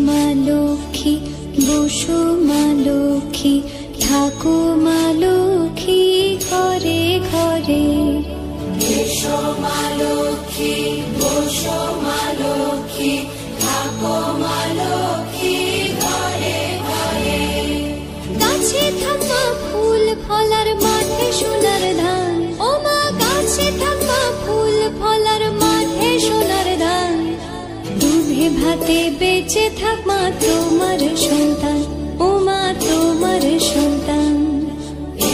মা লক্ষ্মী, বসো মা লক্ষ্মী, থাকো মা লক্ষ্মী ঘরে ঘরে। এসো মা লক্ষ্মী, বসো মা লক্ষ্মী, থাকো মা লক্ষ্মী ঘরে ঘরে। গাছে থাকা ফুল ফলার মাঠে সোনার ধান, ও মা গাছে থাকা ফুল ফলার মাঠে সোনার ধান। দুধে ভাতে বেঁচে থাক মা তোমার সন্তান, ও মা তোমার সন্তান।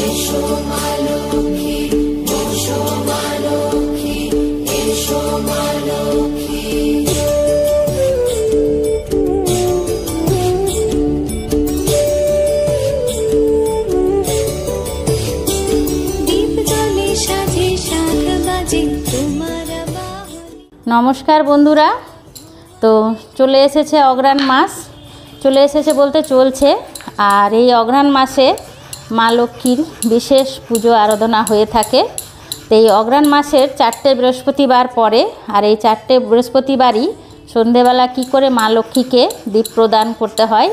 এসো মা লক্ষ্মী, বসো মা লক্ষ্মী, এসো মা লক্ষ্মী। নমস্কার বন্ধুরা, তো চলে এসেছে অগ্রহায়ণ মাস, চলে এসেছে বলতে চলছে। আর এই অগ্রহায়ণ মাসে মা লক্ষ্মীর বিশেষ পুজো আরাধনা হয়ে থাকে। তো এই অগ্রহায়ণ মাসের 4টে বৃহস্পতিবার পরে, আর এই 4টে বৃহস্পতিবারই সন্ধেবেলা কি করে মা লক্ষ্মীকে দীপ প্রদান করতে হয়,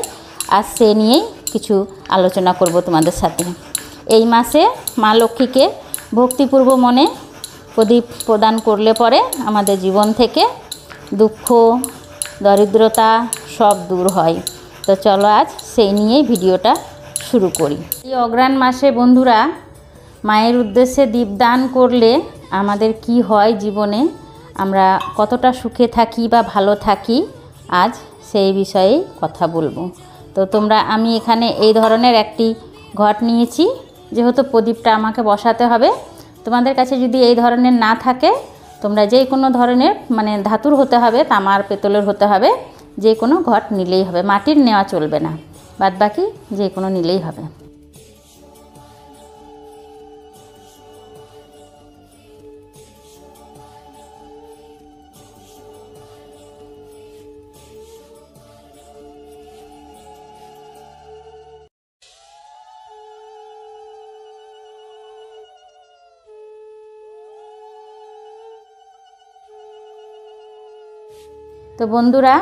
আর সে নিয়েই কিছু আলোচনা করব তোমাদের সাথে। এই মাসে মা লক্ষ্মীকে ভক্তিপূর্ব মনে প্রদীপ প্রদান করলে পরে আমাদের জীবন থেকে দুঃখ দরিদ্রতা সব দূর হয়। তো চলো আজ সেই নিয়েই ভিডিওটা শুরু করি। এই অগ্রহায়ণ মাসে বন্ধুরা মায়ের উদ্দেশ্যে দীপদান করলে আমাদের কি হয় জীবনে, আমরা কতটা সুখে থাকি বা ভালো থাকি, আজ সেই বিষয়ে কথা বলবো। তো আমি এখানে এই ধরনের একটি ঘট নিয়েছি, যেহেতু প্রদীপটা আমাকে বসাতে হবে। তোমাদের কাছে যদি এই ধরনের না থাকে, তোমরা যে কোনো ধরনের মানে ধাতুর হতে হবে, তামার পেতলের হতে হবে, যে কোনো ঘট নিলেই হবে, মাটির নেওয়া চলবে না, বাদ বাকি যে কোনো নিলেই হবে। তো বন্ধুরা,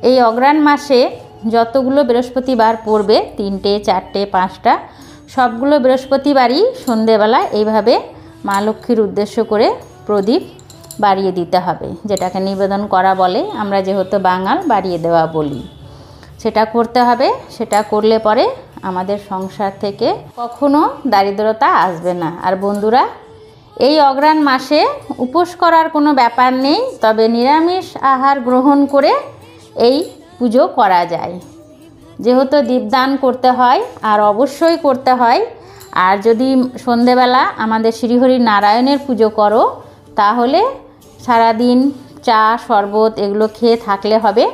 এই অগ্রহায়ণ মাসে যতগুলো বৃহস্পতিবার পড়বে, 3টে 4টে 5টা, সবগুলো বৃহস্পতিবারই সন্ধেবেলা এইভাবে মা লক্ষ্মীর উদ্দেশ্য করে প্রদীপ বাড়িয়ে দিতে হবে, যেটাকে নিবেদন করা বলে, আমরা যেহেতু বাঙাল বাড়িয়ে দেওয়া বলি। সেটা করতে হবে। সেটা করলে পরে আমাদের সংসার থেকে কখনো দারিদ্রতা আসবে না। আর বন্ধুরা, এই অগ্রহায়ণ মাসে উপোস করার কোনো ব্যাপার নেই, তবে নিরামিষ আহার গ্রহণ করে এই পুজো করা যায়। যেহেতু দীপদান করতে হয়, আর অবশ্যই করতে হয়। আর যদি সন্ধেবেলা আমাদের শ্রীহরি নারায়ণের পুজো করো, তাহলে সারাদিন চা শরবত এগুলো খেয়ে থাকলে হবে।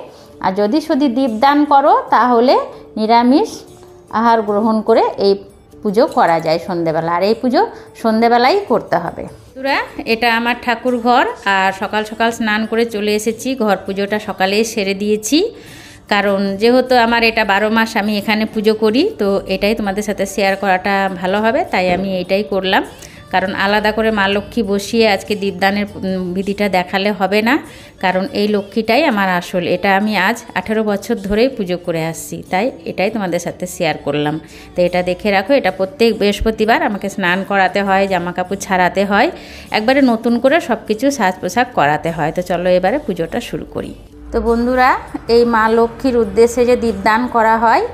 আর যদি দীপদান করো, তাহলে নিরামিষ আহার গ্রহণ করে এই পুজো করা যায় সন্ধেবেলা। আর এই পুজো সন্ধেবেলাই করতে হবে। বন্ধুরা, এটা আমার ঠাকুর ঘর, আর সকাল সকাল স্নান করে চলে এসেছি। ঘর পুজোটা সকালেই সেরে দিয়েছি, কারণ যেহেতু আমার এটা 12 মাস আমি এখানে পুজো করি, তো এটাই তোমাদের সাথে শেয়ার করাটা ভালো হবে, তাই আমি এইটাই করলাম। কারণ আলাদা করে মা লক্ষ্মী বসিয়ে আজকে দীপদানের বিধিটা দেখালে হবে না, কারণ এই লক্ষ্মীটাই আমার আসল। এটা আমি আজ 18 বছর ধরেই পুজো করে আসছি, তাই এটাই তোমাদের সাথে শেয়ার করলাম। তো এটা দেখে রাখো, এটা প্রত্যেক বৃহস্পতিবার আমাকে স্নান করাতে হয়, জামা কাপড় ছাড়াতে হয়, একবারে নতুন করে সব কিছু সাজ পোশাক করাতে হয়। তো চলো এবারে পুজোটা শুরু করি। তো বন্ধুরা, এই মা লক্ষ্মীর উদ্দেশ্যে যে দীপদান করা হয়,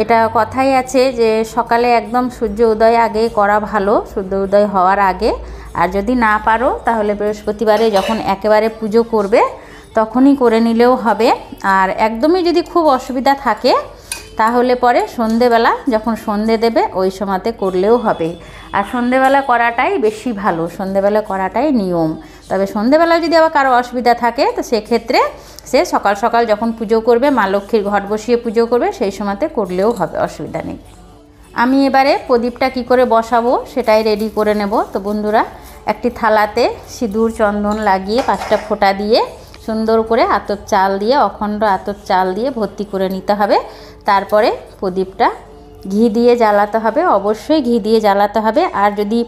এটা কথাই আছে যে সকালে একদম সূর্য উদয় আগে করা ভালো, সূর্য উদয় হওয়ার আগে। আর যদি না পারো, তাহলে বৃহস্পতিবারে যখন একেবারে পুজো করবে তখনই করে নিলেও হবে। আর একদমই যদি খুব অসুবিধা থাকে, তাহলে পরে সন্ধেবেলা যখন সন্ধে দেবে ওই সময়তে করলেও হবে। আর সন্ধেবেলা করাটাই বেশি ভালো, সন্ধেবেলা করাটাই নিয়ম। তবে সন্ধেবেলায় যদি আবার কারো অসুবিধা থাকে, তো সেক্ষেত্রে সে সকাল সকাল যখন পুজো করবে, মা লক্ষ্মীর ঘট বসিয়ে পুজো করবে, সেই সময়তে করলেও হবে, অসুবিধা নেই। আমি এবারে প্রদীপটা কি করে বসাবো সেটাই রেডি করে নেব। তো বন্ধুরা, একটি থালাতে সিঁদুর চন্দন লাগিয়ে 5টা ফোঁটা দিয়ে সুন্দর করে আতপ চাল দিয়ে, অখণ্ড আতপ চাল দিয়ে ভর্তি করে নিতে হবে। তারপরে প্রদীপটা ঘি দিয়ে জ্বালাতে হবে, অবশ্যই ঘি দিয়ে জ্বালাতে হবে। আর যদি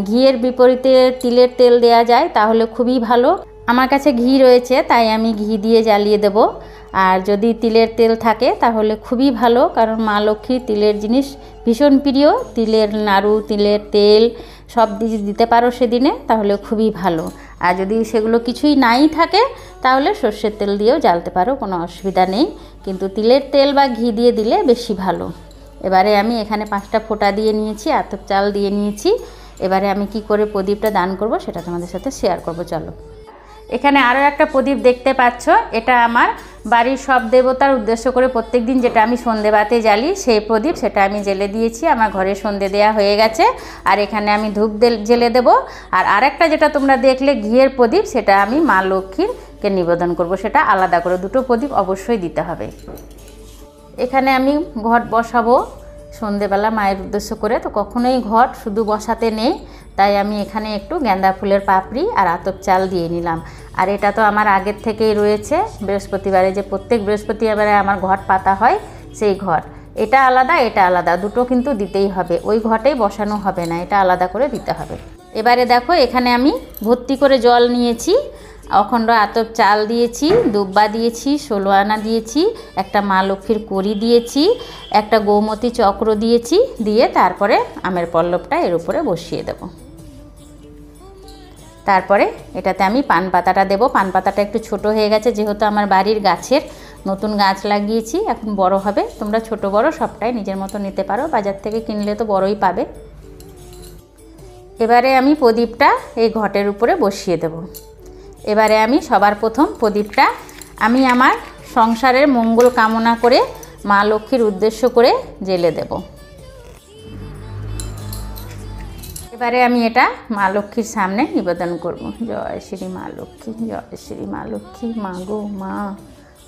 ঘিয়ের বিপরীতে তিলের তেল দেয়া যায় তাহলে খুবই ভালো। আমার কাছে ঘি রয়েছে, তাই আমি ঘি দিয়ে জ্বালিয়ে দেব। আর যদি তিলের তেল থাকে তাহলে খুবই ভালো, কারণ মা লক্ষ্মীর তিলের জিনিস ভীষণ প্রিয়। তিলের নাড়ু, তিলের তেল সব দিতে পারো সেদিনে, তাহলে খুবই ভালো। আর যদি সেগুলো কিছুই নাই থাকে তাহলে সর্ষের তেল দিয়েও জ্বালতে পারো, কোনো অসুবিধা নেই, কিন্তু তিলের তেল বা ঘি দিয়ে দিলে বেশি ভালো। এবারে আমি এখানে 5টা ফোঁটা দিয়ে নিয়েছি, আতপ চাল দিয়ে নিয়েছি। এবারে আমি কি করে প্রদীপটা দান করব সেটা তোমাদের সাথে শেয়ার করব। চলো, এখানে আরও একটা প্রদীপ দেখতে পাচ্ছ, এটা আমার বাড়ির সব দেবতার উদ্দেশ্য করে প্রত্যেক দিন যেটা আমি সন্ধেবাতে জ্বালি সেই প্রদীপ, সেটা আমি জ্বেলে দিয়েছি। আমার ঘরে সন্ধে দেওয়া হয়ে গেছে। আর এখানে আমি ধূপ জ্বেলে দেব। আর আরেকটা যেটা তোমরা দেখলে ঘিয়ের প্রদীপ, সেটা আমি মা লক্ষ্মীরকে নিবেদন করব, সেটা আলাদা করে। দুটো প্রদীপ অবশ্যই দিতে হবে। এখানে আমি ঘট বসাবো সন্ধেবেলা মায়ের উদ্দেশ্য করে। তো কখনোই ঘট শুধু বসাতে নেই, তাই আমি এখানে একটু গাঁদা ফুলের পাপড়ি আর আতপ চাল দিয়ে নিলাম। আর এটা তো আমার আগের থেকেই রয়েছে, বৃহস্পতিবারে যে প্রত্যেক বৃহস্পতিবারে আমার ঘট পাতা হয় সেই ঘট। এটা আলাদা, এটা আলাদা, দুটো কিন্তু দিতেই হবে। ওই ঘটেই বসানো হবে না, এটা আলাদা করে দিতে হবে। এবারে দেখো, এখানে আমি ভর্তি করে জল নিয়েছি, অখণ্ড আতপ চাল দিয়েছি, দুব্বা দিয়েছি, 16 আনা দিয়েছি, একটা মা লক্ষ্মীর কড়ি দিয়েছি, একটা গৌমতী চক্র দিয়েছি, দিয়ে তারপরে আমের পল্লবটা এর উপরে বসিয়ে দেব। তারপরে এটাতে আমি পান পাতাটা দেবো। পান পাতাটা একটু ছোট হয়ে গেছে, যেহেতু আমার বাড়ির গাছের নতুন গাছ লাগিয়েছি, এখন বড় হবে। তোমরা ছোট বড় সবটাই নিজের মতো নিতে পারো, বাজার থেকে কিনলে তো বড়ই পাবে। এবারে আমি প্রদীপটা এই ঘটের উপরে বসিয়ে দেব। এবারে আমি সবার প্রথম প্রদীপটা আমি আমার সংসারের মঙ্গল কামনা করে মা লক্ষ্মীর উদ্দেশ্য করে জ্বেলে দেব। এবারে আমি এটা মা লক্ষ্মীর সামনে নিবেদন করব। জয় শ্রী মা লক্ষ্মী, জয় শ্রী মা লক্ষ্মী। মা গো মা,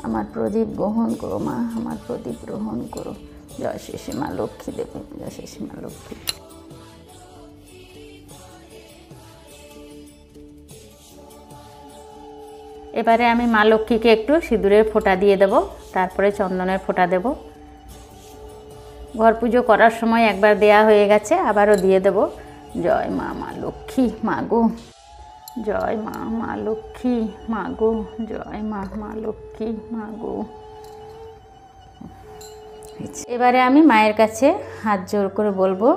আমার প্রদীপ গ্রহণ করো মা, আমার প্রদীপ গ্রহণ করো। জয় শ্রী মা লক্ষ্মী দেব, জয় শ্রী মা লক্ষ্মী। এবারে আমি মা লক্ষ্মীকে একটু সিঁদুরের ফোঁটা দিয়ে দেব, তারপরে চন্দনের ফোঁটা দেব। ঘর পুজো করার সময় একবার দেয়া হয়ে গেছে, আবারও দিয়ে দেব। জয় মা, মা লক্ষ্মী, মা গো। জয় মা, মা লক্ষ্মী, মা গো। জয় মা, মা লক্ষ্মী, মা গো। এবারে আমি মায়ের কাছে হাত জোর করে বলবো,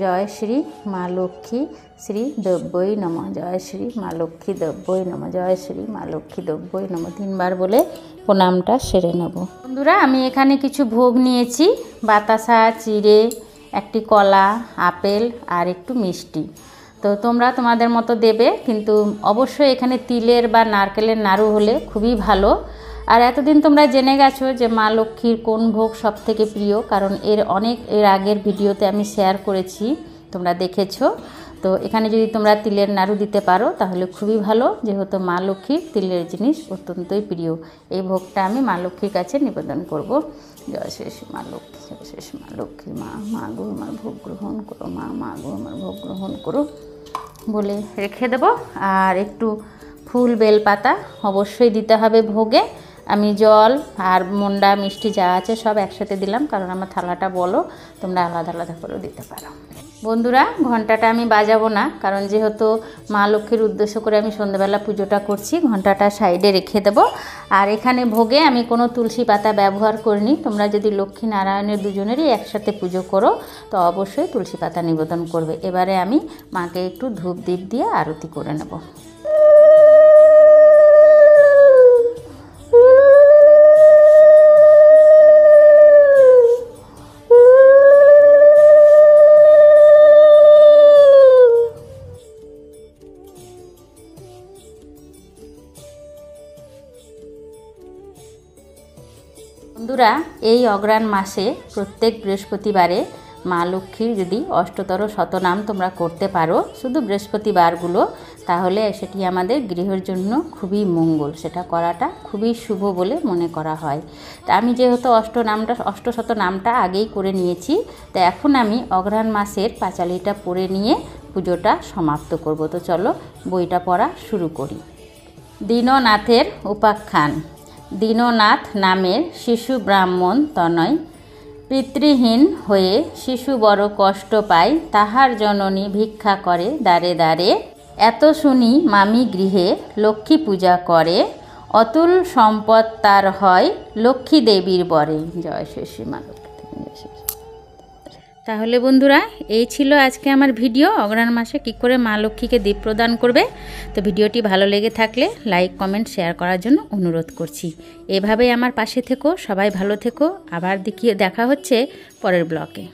জয় শ্রী মা লক্ষ্মী শ্রী দ্রব্যই নমঃ, জয় শ্রী মা লক্ষ্মী দ্রব্যই নমঃ, জয় শ্রী মা লক্ষ্মী দ্রব্যই নমঃ। 3 বার বলে প্রণামটা সেরে নেব। বন্ধুরা, আমি এখানে কিছু ভোগ নিয়েছি, বাতাসা, চিড়ে, একটি কলা, আপেল আর একটু মিষ্টি। তো তোমরা তোমাদের মতো দেবে, কিন্তু অবশ্যই এখানে তিলের বা নারকেলের নাড়ু হলে খুবই ভালো। আর এতদিন তোমরা জেনে গেছো যে মা লক্ষ্মীর কোন ভোগ সব থেকে প্রিয়, কারণ এর আগের ভিডিওতে আমি শেয়ার করেছি, তোমরা দেখেছো। তো এখানে যদি তোমরা তিলের নাড়ু দিতে পারো তাহলে খুবই ভালো, যেহেতু মা লক্ষ্মীর তিলের জিনিস অত্যন্তই প্রিয়। এই ভোগটা আমি মা লক্ষ্মীর কাছে নিবেদন করব। জয় শ্রী মা লক্ষ্মী, জয় শ্রী মা লক্ষ্মী। মা, মা গো আমার ভোগ গ্রহণ করো, মা, মা গো আমার ভোগ গ্রহণ করো বলে রেখে দেব। আর একটু ফুল বেলপাতা অবশ্যই দিতে হবে ভোগে। আমি জল আর মন্ডা মিষ্টি যা আছে সব একসাথে দিলাম, কারণ আমার থালাটা বলো, তোমরা আলাদা আলাদা করেও দিতে পারো। বন্ধুরা, ঘণ্টাটা আমি বাজাবো না, কারণ যেহেতু মা লক্ষ্মীর উদ্দেশ্য করে আমি সন্ধ্যাবেলা পুজোটা করছি, ঘণ্টাটা সাইডে রেখে দেব। আর এখানে ভোগে আমি কোনো তুলসী পাতা ব্যবহার করিনি। তোমরা যদি লক্ষ্মী নারায়ণের দুজনেরই একসাথে পুজো করো তো অবশ্যই তুলসী পাতা নিবেদন করবে। এবারে আমি মাকে একটু ধূপ দীপ দিয়ে আরতি করে নেব। বন্ধুরা, এই অগ্রহায়ণ মাসে প্রত্যেক বৃহস্পতিবারে মা লক্ষ্মীর যদি অষ্টতর শতনাম তোমরা করতে পারো শুধু বৃহস্পতিবারগুলো, তাহলে সেটি আমাদের গৃহের জন্য খুবই মঙ্গল, সেটা করাটা খুবই শুভ বলে মনে করা হয়। তা আমি যেহেতু অষ্টশত নামটা আগেই করে নিয়েছি, তো এখন আমি অগ্রহায়ণ মাসের পাঁচালিটা পড়ে নিয়ে পুজোটা সমাপ্ত করব। তো চলো বইটা পড়া শুরু করি। দীননাথের উপাখ্যান। দীননাথ নামের শিশু ব্রাহ্মণ তনয়, পিতৃহীন হয়ে শিশু বড় কষ্ট পায়, তাহার জননী ভিক্ষা করে দ্বারে দ্বারে। এত শুনি মামি গৃহে লক্ষ্মী পূজা করে, অতুল সম্পদ তার হয় লক্ষ্মী দেবীর বরে। জয় শ্রী মা লক্ষ্মী। তাহলে বন্ধুরা, এই ছিল আজকে আমার ভিডিও, অগ্রহায়ণ মাসে কী করে মা লক্ষ্মীকে দীপ প্রদান করবে। তো ভিডিওটি ভালো লেগে থাকলে লাইক কমেন্ট শেয়ার করার জন্য অনুরোধ করছি। এভাবেই আমার পাশে থেকো, সবাই ভালো থেকো। আবার দেখা হচ্ছে পরের ব্লগে।